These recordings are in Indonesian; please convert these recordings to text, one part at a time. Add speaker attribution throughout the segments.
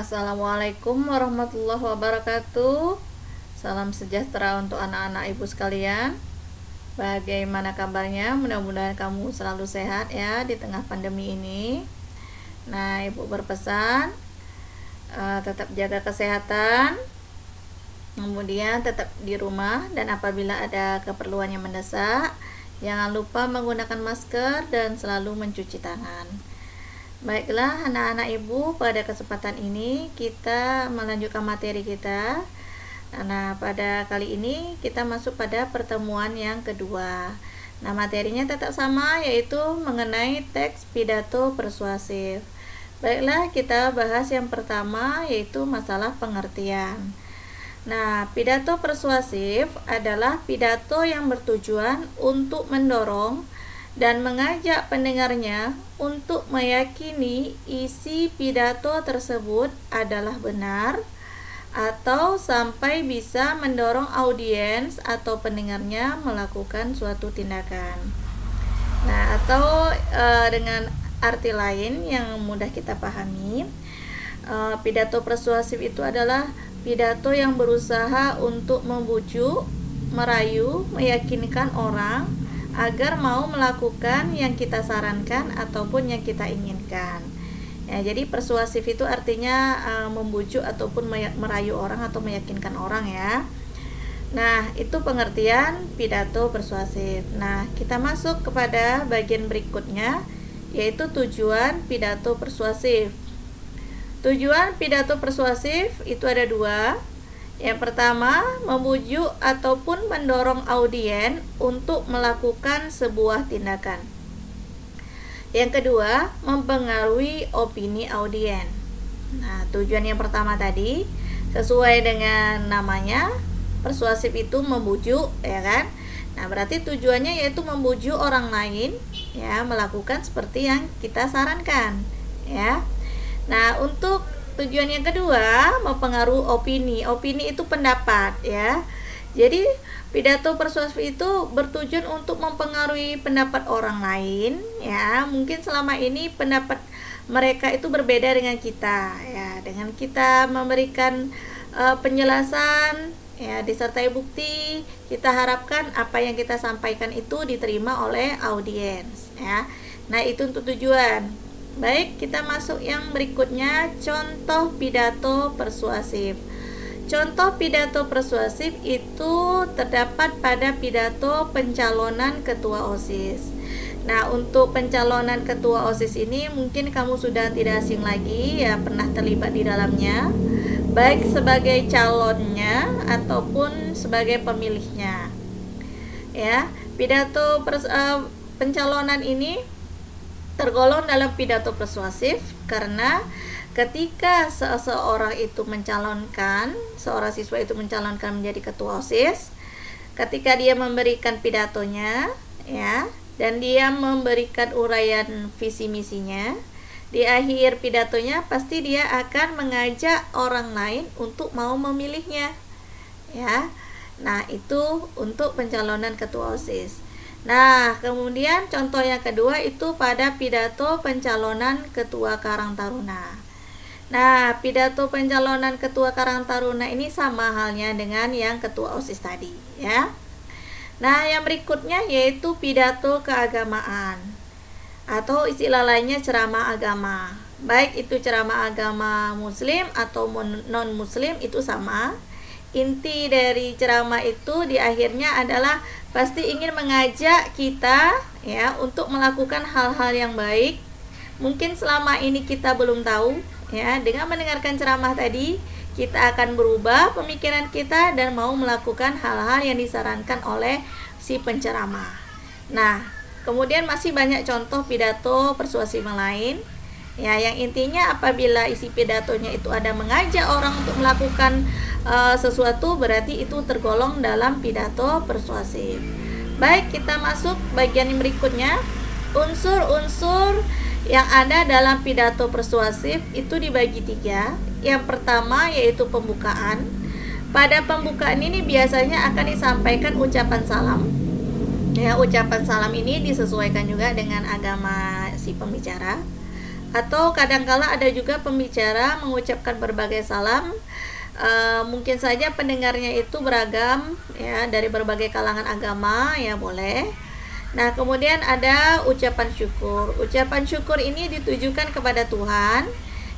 Speaker 1: Assalamualaikum warahmatullahi wabarakatuh. Salam sejahtera untuk anak-anak ibu sekalian. Bagaimana kabarnya? Mudah-mudahan kamu selalu sehat ya di tengah pandemi ini. Nah, ibu berpesan tetap jaga kesehatan, kemudian tetap di rumah, dan apabila ada keperluan yang mendesak, jangan lupa menggunakan masker dan selalu mencuci tangan. Baiklah anak-anak ibu, pada kesempatan ini kita melanjutkan materi kita. Nah, pada kali ini kita masuk pada pertemuan yang kedua. Nah, materinya tetap sama, yaitu mengenai teks pidato persuasif. Baiklah, kita bahas yang pertama, yaitu masalah pengertian. Nah, pidato persuasif adalah pidato yang bertujuan untuk mendorong dan mengajak pendengarnya untuk meyakini isi pidato tersebut adalah benar, atau sampai bisa mendorong audiens atau pendengarnya melakukan suatu tindakan. Nah, atau dengan arti lain yang mudah kita pahami, pidato persuasif itu adalah pidato yang berusaha untuk membujuk, merayu, meyakinkan orang agar mau melakukan yang kita sarankan ataupun yang kita inginkan. Ya, jadi persuasif itu artinya membujuk ataupun merayu orang atau meyakinkan orang ya. Nah, itu pengertian pidato persuasif. Nah, kita masuk kepada bagian berikutnya, yaitu tujuan pidato persuasif. Tujuan pidato persuasif itu ada dua. Yang pertama, membujuk ataupun mendorong audien untuk melakukan sebuah tindakan. Yang kedua, mempengaruhi opini audien. Nah, tujuan yang pertama tadi sesuai dengan namanya, persuasif itu membujuk, ya kan? Nah, berarti tujuannya yaitu membujuk orang lain ya melakukan seperti yang kita sarankan, ya. Nah, untuk tujuan yang kedua, mempengaruhi opini. Opini itu pendapat ya. Jadi pidato persuasif itu bertujuan untuk mempengaruhi pendapat orang lain ya. Mungkin selama ini pendapat mereka itu berbeda dengan kita ya. Dengan kita memberikan penjelasan ya disertai bukti, kita harapkan apa yang kita sampaikan itu diterima oleh audiens ya. Nah, itu untuk tujuan. Baik, kita masuk yang berikutnya, contoh pidato persuasif. Contoh pidato persuasif itu terdapat pada pidato pencalonan ketua OSIS. Nah, untuk pencalonan ketua OSIS ini mungkin kamu sudah tidak asing lagi ya, pernah terlibat di dalamnya, baik sebagai calonnya ataupun sebagai pemilihnya. Ya, pidato pencalonan ini tergolong dalam pidato persuasif karena ketika seorang itu mencalonkan, seorang siswa itu mencalonkan menjadi ketua OSIS, ketika dia memberikan pidatonya ya, dan dia memberikan uraian visi misinya, di akhir pidatonya pasti dia akan mengajak orang lain untuk mau memilihnya ya. Nah, itu untuk pencalonan ketua OSIS. Nah, kemudian contoh yang kedua itu pada pidato pencalonan ketua Karang Taruna. Nah, pidato pencalonan ketua Karang Taruna ini sama halnya dengan yang ketua OSIS tadi ya. Nah, yang berikutnya yaitu pidato keagamaan atau istilah lainnya ceramah agama. Baik itu ceramah agama muslim atau non muslim itu sama. Inti dari ceramah itu di akhirnya adalah pasti ingin mengajak kita ya untuk melakukan hal-hal yang baik. Mungkin selama ini kita belum tahu ya, dengan mendengarkan ceramah tadi kita akan berubah pemikiran kita dan mau melakukan hal-hal yang disarankan oleh si penceramah. Nah, kemudian masih banyak contoh pidato persuasif yang lain ya, yang intinya apabila isi pidatonya itu ada mengajak orang untuk melakukan sesuatu, berarti itu tergolong dalam pidato persuasif. Baik, kita masuk bagian yang berikutnya. Unsur-unsur yang ada dalam pidato persuasif itu dibagi tiga. Yang pertama yaitu pembukaan. Pada pembukaan ini biasanya akan disampaikan ucapan salam ya. Ucapan salam ini disesuaikan juga dengan agama si pembicara. atau kadangkala ada juga pembicara mengucapkan berbagai salam. Mungkin saja pendengarnya itu beragam ya, dari berbagai kalangan agama ya, boleh. Nah, kemudian ada ucapan syukur. Ucapan syukur ini ditujukan kepada Tuhan.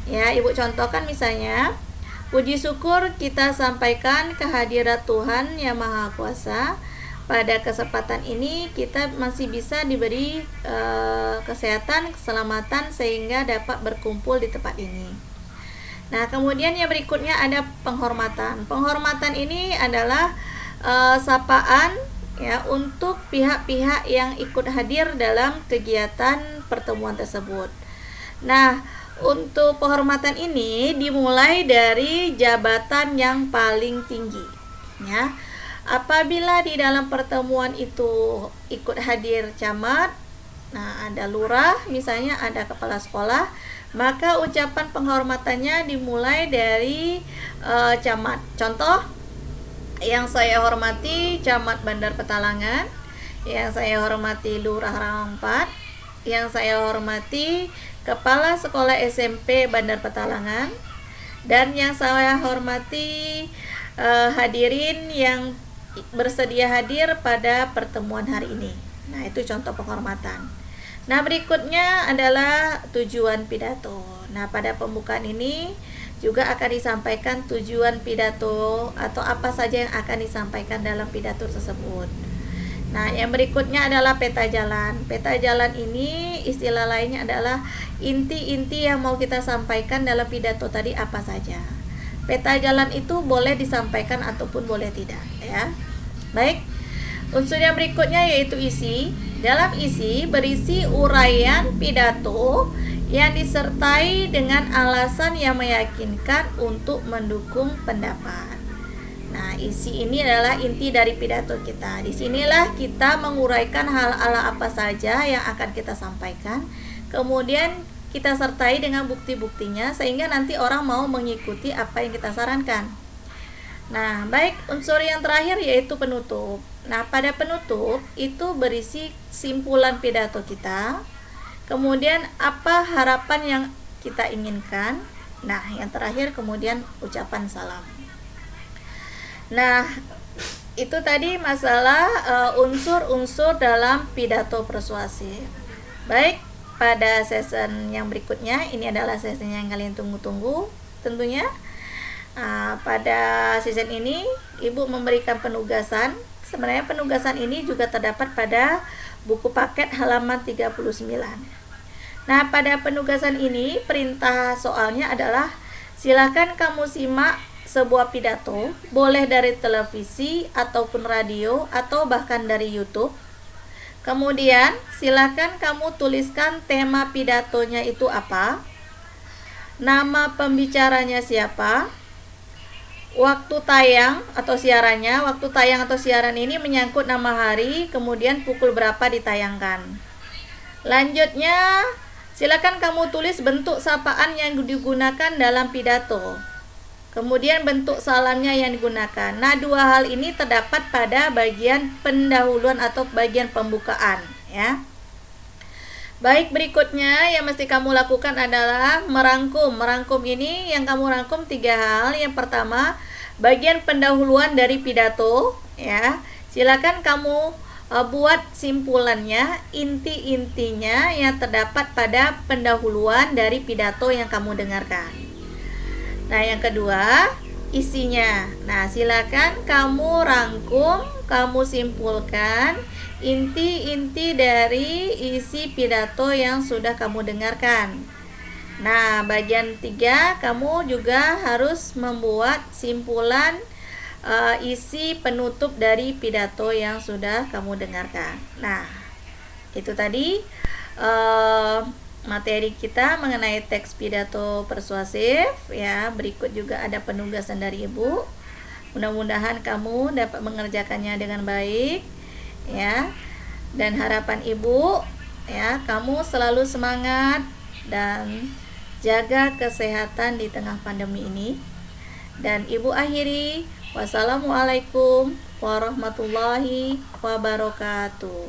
Speaker 1: Ya, Ibu contohkan misalnya, puji syukur kita sampaikan kehadirat Tuhan Yang Maha Kuasa. Pada kesempatan ini kita masih bisa diberi kesehatan, keselamatan sehingga dapat berkumpul di tempat ini. Nah, kemudian yang berikutnya ada penghormatan. Penghormatan ini adalah sapaan ya untuk pihak-pihak yang ikut hadir dalam kegiatan pertemuan tersebut. Nah, untuk penghormatan ini dimulai dari jabatan yang paling tinggi ya. Apabila di dalam pertemuan itu ikut hadir camat, nah ada lurah misalnya, ada kepala sekolah, maka ucapan penghormatannya dimulai dari camat. Contoh, yang saya hormati Camat Bandar Petalangan, yang saya hormati Lurah Rangpat, yang saya hormati Kepala Sekolah SMP Bandar Petalangan, dan yang saya hormati hadirin yang bersedia hadir pada pertemuan hari ini. Nah, itu contoh penghormatan. Nah, berikutnya adalah tujuan pidato. Nah, pada pembukaan ini juga akan disampaikan tujuan pidato atau apa saja yang akan disampaikan dalam pidato tersebut. Nah, yang berikutnya adalah peta jalan. Peta jalan ini istilah lainnya adalah inti-inti yang mau kita sampaikan dalam pidato tadi apa saja. Peta jalan itu boleh disampaikan ataupun boleh tidak ya. Baik. Unsur yang berikutnya yaitu isi. Dalam isi berisi uraian pidato yang disertai dengan alasan yang meyakinkan untuk mendukung pendapat. Nah, isi ini adalah inti dari pidato kita. Disinilah kita menguraikan hal-hal apa saja yang akan kita sampaikan. Kemudian kita sertai dengan bukti-buktinya sehingga nanti orang mau mengikuti apa yang kita sarankan. Nah, baik, unsur yang terakhir yaitu penutup. Nah, pada penutup itu berisi simpulan pidato kita. Kemudian apa harapan yang kita inginkan. Nah, yang terakhir kemudian ucapan salam. Nah, itu tadi masalah unsur-unsur dalam pidato persuasif. Baik, pada season yang berikutnya, ini adalah season yang kalian tunggu-tunggu tentunya. Pada season ini Ibu memberikan penugasan. Sebenarnya penugasan ini juga terdapat pada buku paket halaman 39. Nah, pada penugasan ini perintah soalnya adalah silakan kamu simak sebuah pidato, boleh dari televisi ataupun radio atau bahkan dari YouTube. Kemudian silakan kamu tuliskan tema pidatonya itu apa, nama pembicaranya siapa, waktu tayang atau siarannya. Waktu tayang atau siaran ini menyangkut nama hari, kemudian pukul berapa ditayangkan. Lanjutnya, silakan kamu tulis bentuk sapaan yang digunakan dalam pidato. Kemudian bentuk salamnya yang digunakan. Nah, dua hal ini terdapat pada bagian pendahuluan atau bagian pembukaan ya. Baik, berikutnya yang mesti kamu lakukan adalah merangkum. Merangkum ini yang kamu rangkum 3 hal. Yang pertama, bagian pendahuluan dari pidato ya. Silakan kamu buat simpulannya, inti-intinya yang terdapat pada pendahuluan dari pidato yang kamu dengarkan. Nah, yang kedua, isinya. Nah, silakan kamu rangkum, kamu simpulkan inti-inti dari isi pidato yang sudah kamu dengarkan. Nah, bagian 3, kamu juga harus membuat simpulan isi penutup dari pidato yang sudah kamu dengarkan. Nah, itu tadi materi kita mengenai teks pidato persuasif ya. Berikut juga ada penugasan dari Ibu. Mudah-mudahan kamu dapat mengerjakannya dengan baik ya. Dan harapan Ibu ya, kamu selalu semangat dan jaga kesehatan di tengah pandemi ini. Dan Ibu akhiri, wassalamualaikum warahmatullahi wabarakatuh.